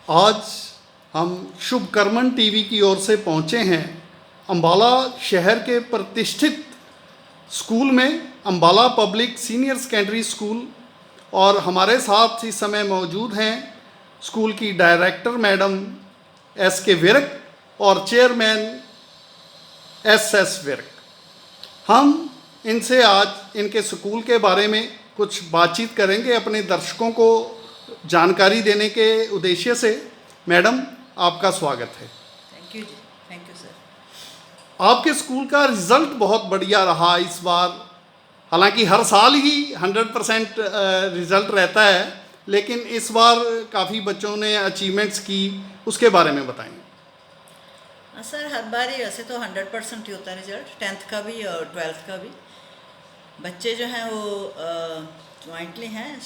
आज हम शुभ Karman TV की ओर से पहुंचे हैं अम्बाला शहर के प्रतिष्ठित स्कूल में, Ambala public senior secondary school. और हमारे साथ इस समय मौजूद हैं स्कूल की डायरेक्टर मैडम S.K. विर्क और चेयरमैन S.S. विर्क। हम इनसे आज इनके स्कूल के बारे में कुछ बातचीत करेंगे अपने दर्शकों को जानकारी देने के उद्देश्य से। मैडम, आपका स्वागत है। थैंक यू जी, थैंक यू सर। आपके स्कूल का रिज़ल्ट बहुत बढ़िया रहा इस बार। हालांकि हर साल ही 100% रिज़ल्ट रहता है, लेकिन इस बार काफ़ी बच्चों ने अचीवमेंट्स की, उसके बारे में बताएं। सर, हर बार ही वैसे तो 100% ही होता है रिजल्ट, 10th का भी और 12th का भी। बच्चे जो हैं वो जॉइंटली हैं,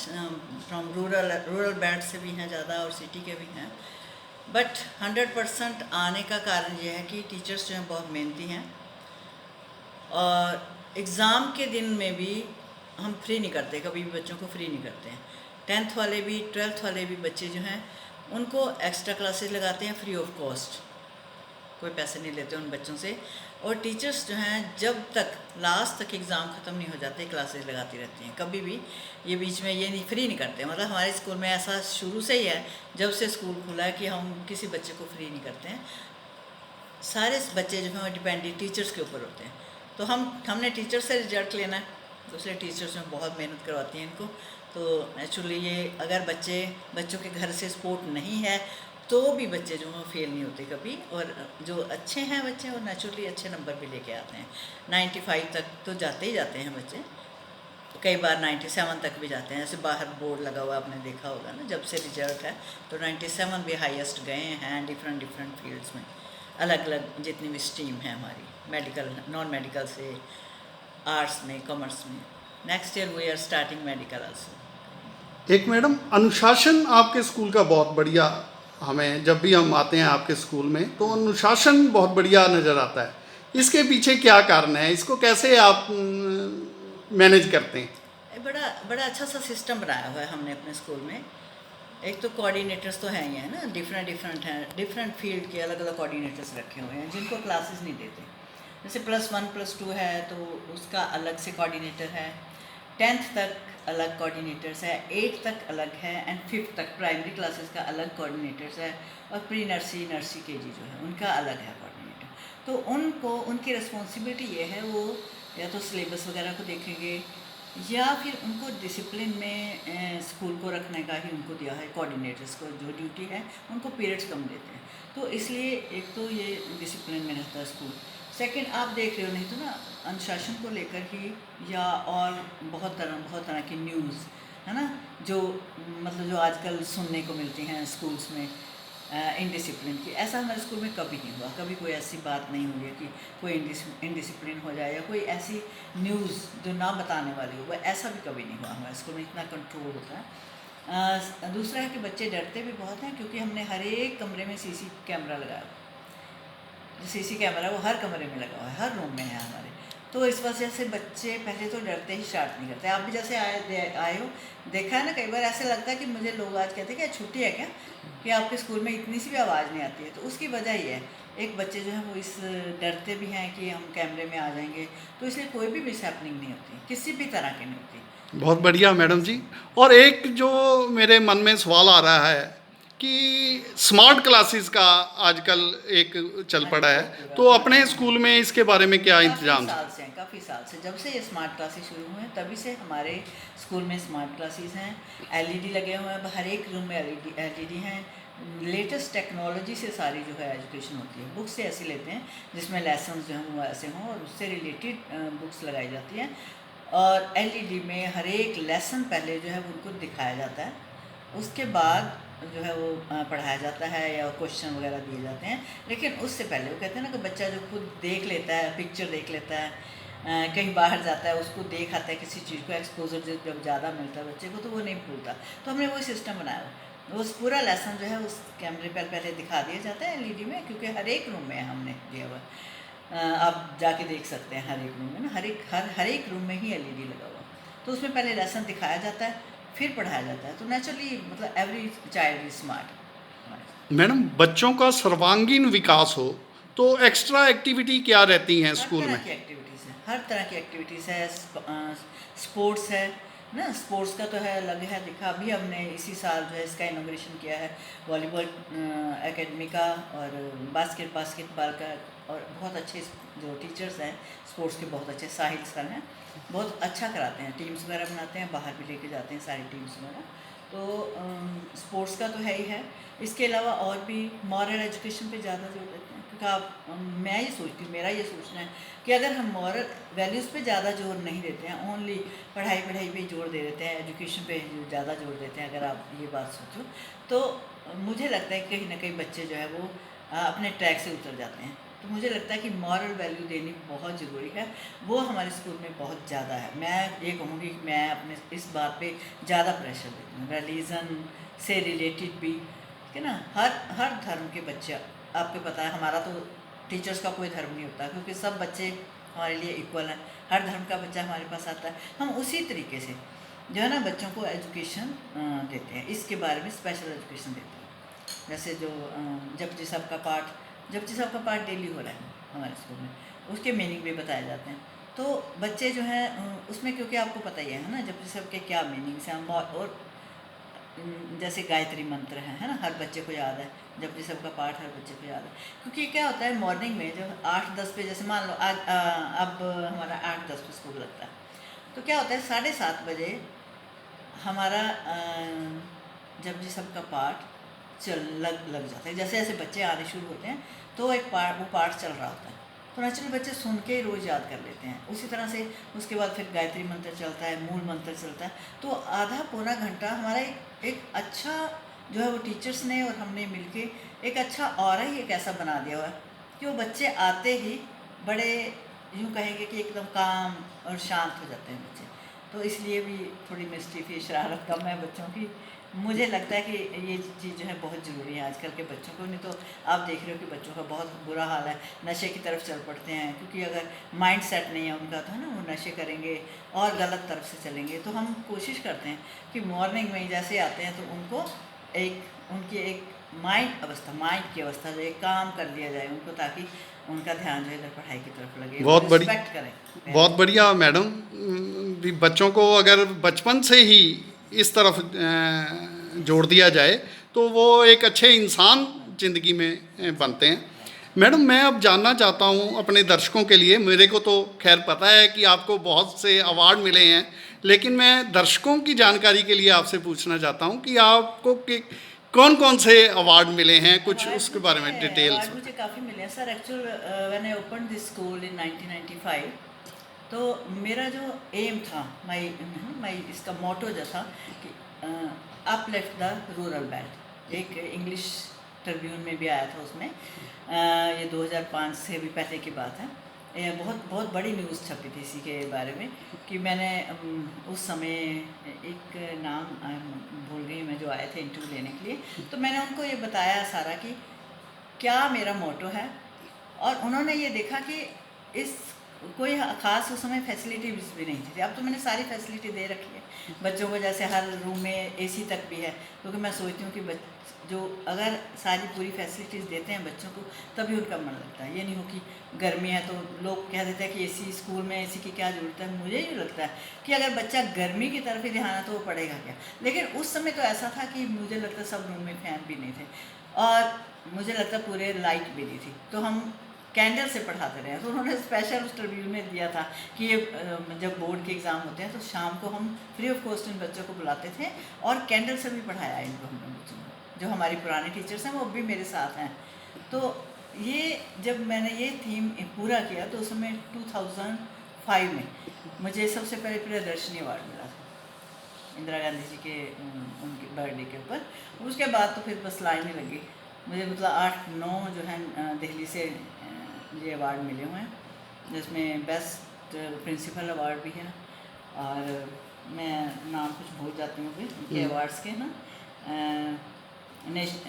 फ्रॉम रूरल बेल्ट से भी हैं ज़्यादा और सिटी के भी हैं। बट 100% आने का कारण ये है कि टीचर्स जो हैं बहुत मेहनती हैं, और एग्ज़ाम के दिन में भी हम फ्री नहीं करते, कभी भी बच्चों को फ्री नहीं करते हैं। 10th वाले भी 12th वाले भी बच्चे जो हैं उनको एक्स्ट्रा क्लासेस लगाते हैं फ्री ऑफ कॉस्ट, कोई पैसे नहीं लेते उन बच्चों से। और टीचर्स जो हैं जब तक लास्ट तक एग्ज़ाम ख़त्म नहीं हो जाते क्लासेस लगाती रहती हैं, कभी भी ये बीच में ये नहीं फ्री नहीं करते। मतलब हमारे स्कूल में ऐसा शुरू से ही है, जब से स्कूल खुला है, कि हम किसी बच्चे को फ्री नहीं करते हैं। सारे बच्चे जो हैं डिपेंडेंट टीचर्स के ऊपर होते हैं। तो हमने टीचर से रिजल्ट लेना है, तो इसलिए टीचर्स में बहुत मेहनत करवाती हैं इनको। तो एक्चुअली ये अगर बच्चों के घर से सपोर्ट नहीं है तो भी बच्चे जो हैं फेल नहीं होते कभी। और जो अच्छे हैं बच्चे वो नेचुरली अच्छे नंबर भी लेके आते हैं। 95 तक तो जाते ही जाते हैं बच्चे, कई बार 97 तक भी जाते हैं। ऐसे बाहर बोर्ड लगा हुआ आपने देखा होगा ना, जब से रिजल्ट है तो 97 भी हाईएस्ट गए हैं डिफरेंट फील्ड्स में, अलग अलग जितनी भी स्ट्रीम है हमारी, मेडिकल, नॉन मेडिकल से आर्ट्स में, कॉमर्स में। Next year we are starting medical also. एक मैडम, अनुशासन आपके स्कूल का बहुत बढ़िया, हमें जब भी हम आते हैं आपके स्कूल में तो अनुशासन बहुत बढ़िया नज़र आता है। इसके पीछे क्या कारण है, इसको कैसे आप मैनेज करते हैं? बड़ा अच्छा सा सिस्टम बनाया हुआ है हमने अपने स्कूल में। एक तो कोऑर्डिनेटर्स तो हैं ही है ना, डिफरेंट हैं, डिफरेंट फील्ड के अलग अलग कोऑर्डिनेटर्स रखे हुए हैं जिनको क्लासेस नहीं देते। जैसे +1 +2 है तो उसका अलग से कोऑर्डिनेटर है, 10th तक अलग कोऑर्डिनेटर्स है, 8th तक अलग है, एंड 5th तक प्राइमरी क्लासेस का अलग कोऑर्डिनेटर्स है, और प्री नर्सरी KG जो है उनका अलग है कोऑर्डिनेटर। तो उनको उनकी रिस्पॉन्सिबिलिटी ये है, वो या तो सिलेबस वगैरह को देखेंगे या फिर उनको डिसिप्लिन में स्कूल को रखने का ही उनको दिया है। कोऑर्डिनेटर्स को जो ड्यूटी है, उनको पीरियड्स कम देते हैं, तो इसलिए एक तो ये डिसिप्लिन में रहता है स्कूल। सेकंड, आप देख रहे हो, नहीं तो ना अनुशासन को लेकर ही, या और बहुत तरह की न्यूज़ है ना, जो मतलब जो आजकल सुनने को मिलती हैं स्कूल्स में इनडिसिप्लिन की। ऐसा हमारे स्कूल में कभी नहीं हुआ, कभी कोई ऐसी बात नहीं हुई है कि कोई इनडिसिप्लिन हो जाए, या कोई ऐसी न्यूज़ जो ना बताने वाली हो, वह ऐसा भी कभी नहीं हुआ हमारे स्कूल में। इतना कंट्रोल होता है। दूसरा है कि बच्चे डरते भी बहुत हैं, क्योंकि हमने हर एक कमरे में CC कैमरा लगाया। जो CC कैमरा वो हर कमरे में लगा हुआ है, हर रूम में है हमारे। तो इस वजह से बच्चे पहले तो डरते ही स्टार्ट नहीं करते। आप भी जैसे आए हो, देखा है ना, कई बार ऐसे लगता है कि मुझे लोग आज कहते हैं कि छुट्टी है क्या, कि आपके स्कूल में इतनी सी भी आवाज़ नहीं आती है। तो उसकी वजह ये है, एक बच्चे जो हैं वो इस डरते भी हैं कि हम कैमरे में आ जाएंगे, तो इसलिए कोई भी मिसहैपनिंग नहीं होती, किसी भी तरह की नहीं होती। बहुत बढ़िया मैडम जी। और एक जो मेरे मन में सवाल आ रहा है कि स्मार्ट क्लासेस का आजकल एक चल पड़ा है, तो अपने स्कूल में इसके बारे में क्या इंतजाम है? काफ़ी साल से, जब से ये स्मार्ट क्लासेस शुरू हुए हैं तभी से हमारे स्कूल में स्मार्ट क्लासेस हैं। LED लगे हुए हैं, हर एक रूम में LED हैं। लेटेस्ट टेक्नोलॉजी से सारी जो है एजुकेशन होती है। बुक्स से ऐसी लेते हैं जिसमें लेसन जो हैं वो ऐसे हों, और उससे रिलेटेड बुक्स लगाई जाती हैं। और LED में हर एक लेसन पहले जो है वो उनको दिखाया जाता है, उसके बाद जो है वो पढ़ाया जाता है या क्वेश्चन वगैरह दिए जाते हैं। लेकिन उससे पहले वो कहते हैं ना कि बच्चा जो खुद देख लेता है, पिक्चर देख लेता है, कहीं बाहर जाता है, उसको देख आता है किसी चीज़ को, एक्सपोजर जब ज़्यादा मिलता है बच्चे को, तो वो नहीं भूलता। तो हमने वो सिस्टम बनाया, वो पूरा लेसन जो है उस कैमरे पर पहले दिखा दिया जाता है LED में, क्योंकि हर एक रूम में हमने दिया हुआ। आप जाके देख सकते हैं हर एक रूम में ना, हर एक रूम में ही LED लगा हुआ। तो उसमें पहले लेसन दिखाया जाता है, फिर पढ़ाया जाता है। तो नेचुरली मतलब एवरी चाइल्ड इज स्मार्ट। हमारे। मैडम, बच्चों का सर्वांगीण विकास हो तो एक्स्ट्रा एक्टिविटी क्या रहती हैं हर स्कूल तरह में? की एक्टिविटीज़ है, हर तरह की एक्टिविटीज़ है। स्पोर्ट्स है ना, स्पोर्ट्स का तो है अलग है। देखा अभी हमने इसी साल जो है इसका इनॉग्रेशन किया है, वॉलीबॉल एकेडमी का और बास्केटबॉल का। और बहुत अच्छे जो टीचर्स हैं स्पोर्ट्स के, बहुत अच्छे साहिल सर हैं, बहुत अच्छा कराते हैं, टीम्स वगैरह बनाते हैं, बाहर भी लेके जाते हैं सारी टीम्स वगैरह। तो स्पोर्ट्स का तो है ही है। इसके अलावा और भी मॉरल एजुकेशन पे ज़्यादा जोर देते हैं, क्योंकि मैं ये सोचती हूँ, मेरा ये सोचना है कि अगर हम मॉरल वैल्यूज़ पे ज़्यादा जोर नहीं देते हैं, ओनली पढ़ाई पे जोर दे देते हैं, एजुकेशन पे ज़्यादा जोर देते हैं, अगर आप ये बात सोचो तो मुझे लगता है कि कहीं ना कहीं बच्चे जो है वो अपने ट्रैक से उतर जाते हैं। तो मुझे लगता है कि मॉरल वैल्यू देनी बहुत ज़रूरी है, वो हमारे स्कूल में बहुत ज़्यादा है। मैं ये कहूँगी कि मैं अपने इस बात पे ज़्यादा प्रेशर देती हूँ, रिलीजन से रिलेटेड भी, ठीक है ना। हर हर धर्म के बच्चे, आपको पता है हमारा तो टीचर्स का कोई धर्म नहीं होता, क्योंकि सब बच्चे हमारे लिए इक्वल हैं। हर धर्म का बच्चा हमारे पास आता है, हम उसी तरीके से जो है ना बच्चों को एजुकेशन देते हैं, इसके बारे में स्पेशल एजुकेशन देते हैं। जैसे जो जपजी साहब का पाठ, जपजी साहब का पाठ डेली हो रहा है हमारे स्कूल में, उसके मीनिंग भी बताए जाते हैं। तो बच्चे जो हैं उसमें, क्योंकि आपको पता ही है ना जपजी साहब के क्या मीनिंग्स हैं, और जैसे गायत्री मंत्र है ना, हर बच्चे को याद है। जपजी साहब का पाठ हर बच्चे को याद है, क्योंकि क्या होता है मॉर्निंग में जब 8-10 पे, जैसे मान लो आज अब हमारा 8-10 पे स्कूल लगता है, तो क्या होता है 7:30 बजे हमारा जपजी साहब का पाठ लग जाता है। जैसे जैसे बच्चे आने शुरू होते हैं तो वो पाठ चल रहा होता है, तो नेचुरली बच्चे सुन के ही रोज़ याद कर लेते हैं। उसी तरह से उसके बाद फिर गायत्री मंत्र चलता है, मूल मंत्र चलता है, तो आधा पौना घंटा हमारा एक अच्छा जो है वो टीचर्स ने और हमने मिलके एक अच्छा ऑरा ही एक ऐसा बना दिया हुआ है कि वो बच्चे आते ही बड़े, यूँ कहेंगे कि एकदम काम और शांत हो जाते हैं बच्चे। तो इसलिए भी थोड़ी मिस्टीफी शरारत कम है बच्चों की। मुझे लगता है कि ये चीज़ जो है बहुत ज़रूरी है आजकल के बच्चों को, नहीं तो आप देख रहे हो कि बच्चों का बहुत बुरा हाल है, नशे की तरफ चल पड़ते हैं, क्योंकि अगर माइंड सेट नहीं है उनका तो है ना, वो नशे करेंगे और गलत तरफ से चलेंगे। तो हम कोशिश करते हैं कि मॉर्निंग में जैसे आते हैं तो उनको उनकी एक माइंड की अवस्था जो एक काम कर दिया जाए उनको, ताकि उनका ध्यान जो है इधर पढ़ाई की तरफ लगे, वो बहुत बड़ी रिस्पेक्ट करें बहुत parents की। बढ़िया मैडम। भी बच्चों को अगर बचपन से ही इस तरफ जोड़ दिया जाए तो वो एक अच्छे इंसान ज़िंदगी में बनते हैं। मैडम, मैं अब जानना चाहता हूँ अपने दर्शकों के लिए, मेरे को तो खैर पता है कि आपको बहुत से अवार्ड मिले हैं, लेकिन मैं दर्शकों की जानकारी के लिए आपसे पूछना चाहता हूँ कि आपको कौन कौन से अवार्ड मिले हैं, कुछ उसके बारे में डिटेल्स अवार्ड बताएं। मुझे काफ़ी मिले हैं sir. Actual when I open this school इन 1995, तो मेरा जो एम था, माई इसका मोटो जो था कि अपलिफ्ट द रूरल बेल्ट, एक इंग्लिश ट्रिब्यून में भी आया था उसमें। ये 2005 से भी पहले की बात है। ये बहुत बहुत बड़ी न्यूज़ छपी थी इसी के बारे में, कि मैंने उस समय एक नाम भूल गई मैं, जो आए थे इंटरव्यू लेने के लिए, तो मैंने उनको ये बताया सारा कि क्या मेरा मोटो है। और उन्होंने ये देखा कि इस कोई ख़ास उस समय फैसिलिटीज भी नहीं थी। अब तो मैंने सारी फैसिलिटी दे रखी है बच्चों को, जैसे हर रूम में एसी तक भी है, क्योंकि मैं सोचती हूँ कि जो अगर सारी पूरी फैसिलिटीज़ देते हैं बच्चों को तभी उनका मन लगता है। ये नहीं हो कि गर्मी है तो लोग कह देते हैं कि एसी, स्कूल में एसी की क्या ज़रूरत है। मुझे ये लगता है कि अगर बच्चा गर्मी की तरफ ही ध्यान है तो वो पढ़ेगा क्या। लेकिन उस समय तो ऐसा था कि मुझे लगता है सब रूम में फ़ैन भी नहीं थे, और मुझे लगता है पूरे लाइट भी नहीं थी, तो हम कैंडल से पढ़ाते रहे। तो उन्होंने स्पेशल उस रिव्यू में दिया था कि ये जब बोर्ड के एग्ज़ाम होते हैं तो शाम को हम फ्री ऑफ कॉस्ट इन बच्चों को बुलाते थे, और कैंडल से भी पढ़ाया इनको हमने बच्चों को। जो हमारी पुरानी टीचर्स हैं वो भी मेरे साथ हैं। तो ये जब मैंने ये थीम पूरा किया तो उस समय 2005 में मुझे सबसे पहले प्रियदर्शनी अवार्ड मिला था, इंदिरा गांधी जी के उनके बर्थडे के ऊपर। उसके बाद तो फिर बस लाइन ही लगी मुझे, मतलब 8-9 जो है दिल्ली से ये अवार्ड मिले हुए हैं, जिसमें बेस्ट प्रिंसिपल अवार्ड भी है। और मैं नाम कुछ भूल जाती हूँ अभी उनके अवार्ड्स के ना।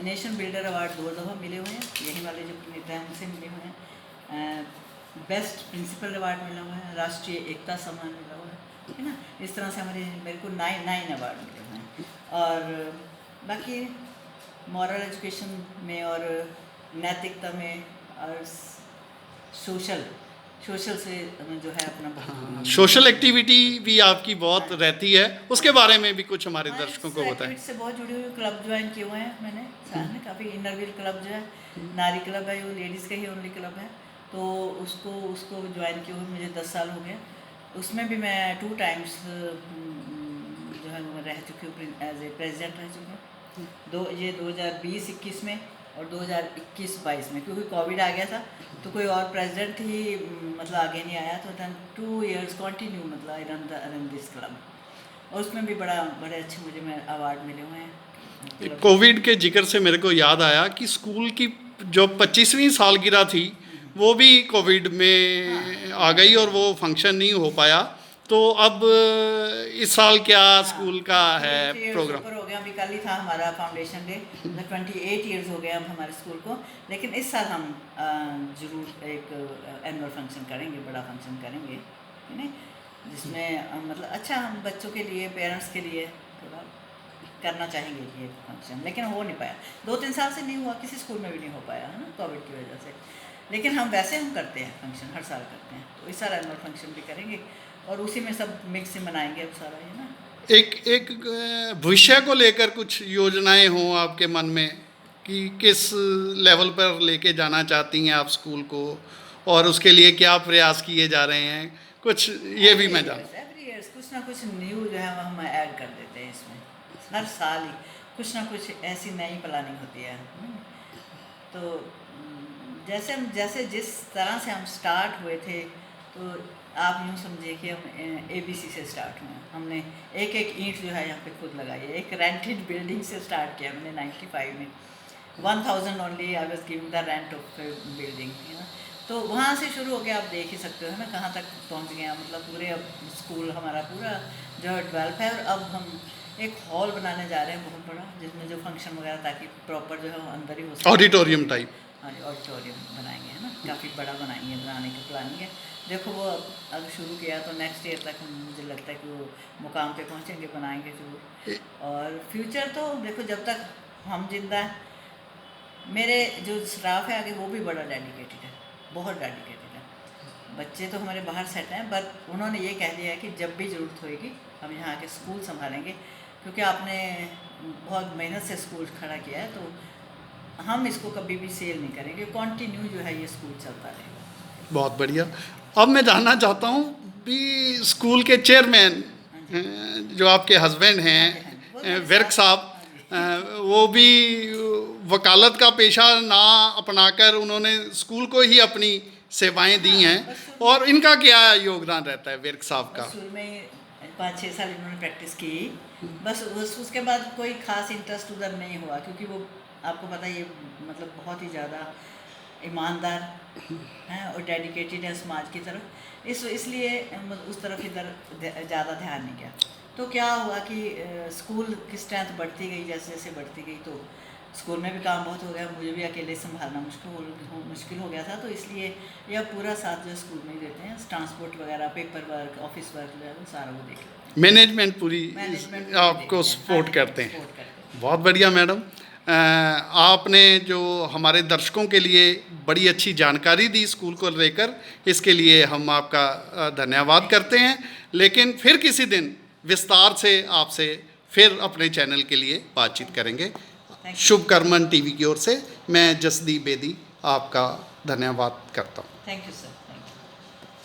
नेशन बिल्डर अवार्ड 2 दफ़ा मिले हुए हैं, यही वाले जो नेता हैं उनसे मिले हुए हैं। बेस्ट प्रिंसिपल अवार्ड मिला हुआ है, राष्ट्रीय एकता सम्मान मिला हुआ है ना। इस तरह से मेरे को 9 अवार्ड मिले हुए हैं। और बाकी मॉरल एजुकेशन में और नैतिकता में और सोशल से जो है अपना बहुत सोशल एक्टिविटी भी आपकी बहुत रहती है, उसके बारे में भी कुछ हमारे हाँ, दर्शकों इस को बताएं। एक्टिविटी से बहुत जुड़ी हुई क्लब ज्वाइन किए हुए हैं मैंने साथ में काफ़ी। इनर व्हील क्लब जो है नारी क्लब है, वो लेडीज़ का ही ओनली क्लब है, तो उसको ज्वाइन किए हुए मुझे 10 साल हो गए। उसमें भी मैं 2 टाइम्स जो है मैं रह चुकी हूँ, एज ए प्रेसिडेंट रह चुकी हूँ। ये 2020-21 में और 2021-22 में, क्योंकि कोविड आ गया था तो कोई और प्रेसिडेंट ही मतलब आगे नहीं आया, तो देन 2 years कंटिन्यू मतलब आई रन दिस क्लब। और उसमें भी बड़े अच्छे मुझे अवार्ड मिले हुए हैं। कोविड के जिक्र से मेरे को याद आया कि स्कूल की जो 25वीं सालगिरह थी वो भी कोविड में आ गई और वो फंक्शन नहीं हो पाया। तो अब इस साल क्या स्कूल का है प्रोग्राम? ऊपर हो गया, अभी कल ही था हमारा फाउंडेशन डे, मतलब 28 years हो गए अब हमारे स्कूल को। लेकिन इस साल हम जरूर एक एनुअल फंक्शन करेंगे, बड़ा फंक्शन करेंगे, है ना, जिसमें मतलब अच्छा हम बच्चों के लिए, पेरेंट्स के लिए थोड़ा करना चाहेंगे ये फंक्शन। लेकिन हो नहीं पाया, 2-3 साल से नहीं हुआ, किसी स्कूल में भी नहीं हो पाया, है ना, कोविड की वजह से। लेकिन हम करते हैं फंक्शन, हर साल करते हैं, तो इस साल एनुअल फंक्शन भी करेंगे और उसी में सब मिक्स से मनाएंगे अब सारा, है ना। एक भविष्य को लेकर कुछ योजनाएं हों आपके मन में कि किस लेवल पर लेके जाना चाहती हैं आप स्कूल को, और उसके लिए क्या प्रयास किए जा रहे हैं, कुछ ये भी मैं जानूँ। एवरी ईयर कुछ ना कुछ न्यू जो है हम ऐड कर देते हैं इसमें, हर साल ही कुछ ना कुछ ऐसी नई प्लानिंग होती है। तो जैसे जिस तरह से हम स्टार्ट हुए थे, तो आप यूँ समझिए कि हम ABC से स्टार्ट हुए। हमने एक ईंट जो है यहाँ पे खुद लगाई है। एक रेंटेड बिल्डिंग से स्टार्ट किया मैंने 95 में, 1000 only I was giving the rent of building, है ना। तो वहाँ से शुरू हो गया, आप देख ही सकते हो, है ना, कहाँ तक पहुँच गए। मतलब पूरे अब स्कूल हमारा पूरा जो है डेवलप है, और अब हम एक हॉल बनाने जा रहे हैं बहुत बड़ा, जिसमें जो फंक्शन वगैरह, ताकि प्रॉपर जो है वो अंदर ही हो सके, ऑडिटोरियम टाइप। हाँ, ऑडिटोरियम बनाएंगे, है ना, काफ़ी बड़ा बनाएंगे, बनाने की प्लानिंग है। देखो वो अब शुरू किया तो नेक्स्ट ईयर तक मुझे लगता है कि वो मुकाम पे पहुँचेंगे, बनाएंगे जरूर। और फ्यूचर तो देखो, जब तक हम जिंदा हैं, मेरे जो स्टाफ है आगे वो भी बड़ा डेडिकेटेड है, बहुत डेडिकेटेड है। बच्चे तो हमारे बाहर सेट हैं, बट उन्होंने ये कह दिया है कि जब भी ज़रूरत होएगी हम यहाँ के स्कूल संभालेंगे, क्योंकि आपने बहुत मेहनत से स्कूल खड़ा किया है, तो हम इसको कभी भी सेल नहीं करेंगे, कंटिन्यू जो है ये स्कूल चलता रहेगा। बहुत बढ़िया। अब मैं जानना चाहता हूँ भी स्कूल के चेयरमैन जो आपके हस्बैंड हैं विर्क साहब, वो भी वकालत का पेशा ना अपनाकर उन्होंने स्कूल को ही अपनी सेवाएं दी हैं, और इनका क्या योगदान रहता है विर्क साहब का? शुरू में 5-6 साल इन्होंने प्रैक्टिस की, बस उसके बाद कोई खास इंटरेस्ट उधर नहीं हुआ, क्योंकि वो आपको पता है ये मतलब बहुत ही ज़्यादा ईमानदार हैं और डेडिकेटेड है समाज की तरफ, इसलिए उस तरफ इधर ज़्यादा ध्यान नहीं किया। तो क्या हुआ कि स्कूल की स्ट्रेंथ बढ़ती गई, जैसे जैसे बढ़ती गई, तो स्कूल में भी काम बहुत हो गया, मुझे भी अकेले संभालना मुश्किल हो गया था, तो इसलिए यह पूरा साथ जो स्कूल में ही देते हैं, ट्रांसपोर्ट वगैरह, पेपर वर्क, ऑफिस वर्क जो है वो सारा वो देख लेते हैं। मैनेजमेंट पूरी आपको सपोर्ट करते हैं। बहुत बढ़िया मैडम, आपने जो हमारे दर्शकों के लिए बड़ी अच्छी जानकारी दी स्कूल को लेकर, इसके लिए हम आपका धन्यवाद करते हैं। लेकिन फिर किसी दिन विस्तार से आपसे फिर अपने चैनल के लिए बातचीत करेंगे। शुभ कर्मन टीवी की ओर से मैं जसदीप बेदी आपका धन्यवाद करता हूँ। Thank you sir.